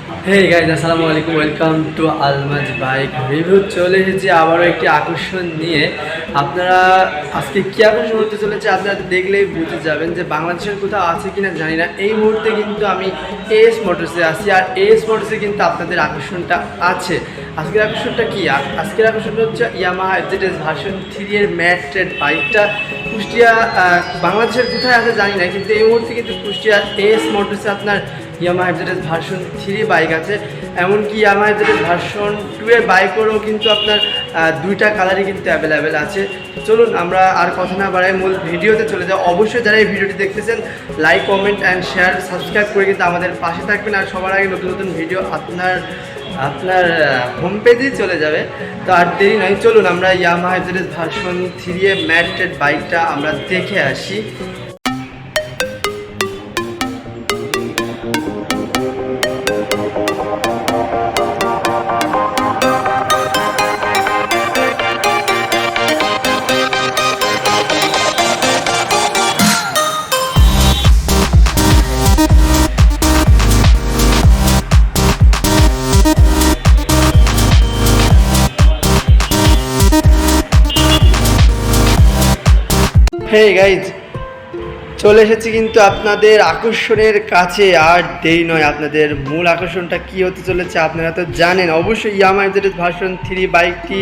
Hey guys, আসসালামু আলাইকুম, welcome to আলমাজ bike review. চলে এসেছি আবারও একটি আকর্ষণ নিয়ে। আপনারা আজকে কী আকর্ষণ হতে চলেছে আপনারা দেখলেই বুঝে যাবেন যে বাংলাদেশের কোথাও আছে কিনা জানি না। এই মুহূর্তে কিন্তু আমি এস মোটরসে আছি, আর এস মোটরসে কিন্তু আপনাদের আকর্ষণটা আছে। আজকের আকর্ষণটা কি? আজকের আকর্ষণটা হচ্ছে ইয়ামাহা FZS ভার্সন 3 এর ম্যাট ট্রেড বাইকটা। কুষ্টিয়া বাংলাদেশের কোথায় আছে জানি না, কিন্তু এই মুহূর্তে কিন্তু কুষ্টিয়া এস মোটরসে আপনার Yamaha FZS ভার্সন 3 বাইক আছে। এমনকি Yamaha FZS ভার্সন 2 এর বাইকেরও কিন্তু আপনার দুইটা কালারই কিন্তু অ্যাভেলেবেল আছে। চলুন আমরা আর কথা না বাড়াই মূল ভিডিওতে চলে যাই। অবশ্যই যারা এই ভিডিওটি দেখতেছেন like, comment and share, subscribe করে কিন্তু আমাদের পাশে থাকবেন। আর সবার আগে নতুন নতুন ভিডিও আপনার হোম পেজেই চলে যাবে। তো আর দেরি নয়, চলুন আমরা Yamaha FZS ভার্সন 3 এর ম্যাট ট্রেড বাইকটা আমরা দেখে আসি। হেই গাইজ, চলে এসেছি কিন্তু আপনাদের আকর্ষণের কাছে। আর দেরি নয়, আপনাদের মূল আকর্ষণটা কী হতে চলেছে আপনারা তো জানেন। অবশ্যই Yamaha FZS ভার্সন 3 বাইকটি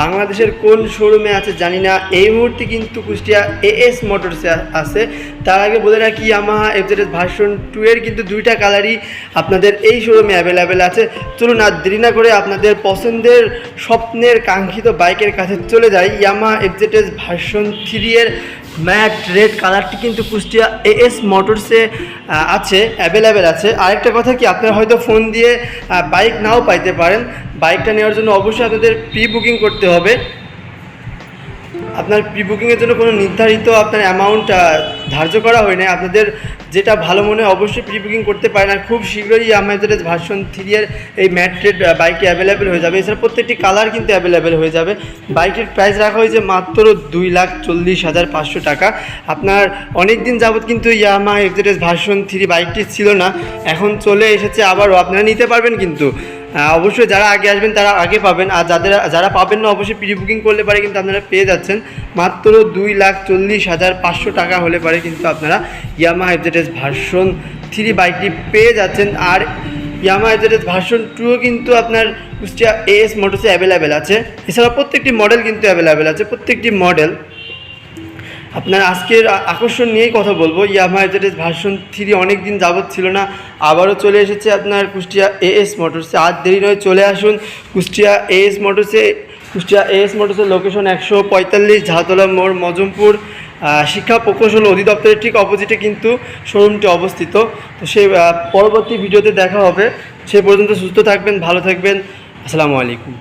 বাংলাদেশের কোন শোরুমে আছে জানি না। এই মুহূর্তে কিন্তু কুষ্টিয়া এস মোটরসে আছে। তার আগে বলে রাখি Yamaha FZS ভার্সন 2 এর কিন্তু দুইটা কালারই আপনাদের এই শোরুমে অ্যাভেলেবেল আছে। চলুন আর দেরি না করে আপনাদের পছন্দের স্বপ্নের কাঙ্ক্ষিত বাইকের কাছে চলে যাই। Yamaha FZS ভার্সন 3 এর ম্যাট রেড কালারটি কিন্তু কুষ্টিয়া এস মোটরসে আছে, অ্যাভেলেবেল আছে। আরেকটা কথা কি, আপনারা হয়তো ফোন দিয়ে বাইক নাও পাইতে পারেন। বাইকটা নেওয়ার জন্য অবশ্যই আপনাদের প্রি বুকিং করতে হবে। আপনার প্রি বুকিংয়ের জন্য কোনো নির্ধারিত আপনার অ্যামাউন্ট ধার্য করা হয় না। আপনাদের যেটা ভালো মনে হয় অবশ্যই প্রি বুকিং করতে পারেন। আর খুব শীঘ্রই আমাদের ভার্সন 3 এর এই ম্যাট ট্রেড বাইকটি অ্যাভেলেবেল হয়ে যাবে। এছাড়া প্রত্যেকটি কালার কিন্তু অ্যাভেলেবেল হয়ে যাবে। বাইকের প্রাইস রাখা হয়েছে মাত্র 2,40,500 টাকা। আপনার অনেক দিন যাবৎ কিন্তু Yamaha FZS ভার্সন 3 বাইকটি ছিল না, এখন চলে এসেছে আবারও। আপনারা নিতে পারবেন কিন্তু অবশ্যই যারা আগে আসবেন তারা আগে পাবেন, আর যারা পাবেন না অবশ্যই প্রি বুকিং করলে পারে কিন্তু আপনারা পেয়ে যাচ্ছেন মাত্র 2,40,500 টাকা হলে পারে কিন্তু আপনারা Yamaha FZS ভার্সন 3 বাইকটি পেয়ে যাচ্ছেন। আর Yamaha FZS ভার্সন 2 কিন্তু আপনার কুষ্টিয়া এস মোটরসে অ্যাভেলেবেল আছে। এছাড়া প্রত্যেকটি মডেল কিন্তু অ্যাভেলেবেল আছে, প্রত্যেকটি মডেল। আপনার আজকের আকর্ষণ নিয়েই কথা বলবো। Yamaha FZS ভার্সন 3 অনেক দিন যাবৎ ছিল না, আবারও চলে এসেছে আপনার কুষ্টিয়া এস মোটরসে। আর দেরি নয়, চলে আসুন কুষ্টিয়া এস মোটরসে। কুষ্টিয়া এস মোটরসের লোকেশন 145 ঝাউতলা মোড়, মজমপুর শিক্ষা প্রকৌশল অধিদপ্তরের ঠিক অপোজিটে কিন্তু শোরুমটি অবস্থিত। তো সেই পরবর্তী ভিডিওতে দেখা হবে। সে পর্যন্ত সুস্থ থাকবেন, ভালো থাকবেন। আসসালামু আলাইকুম।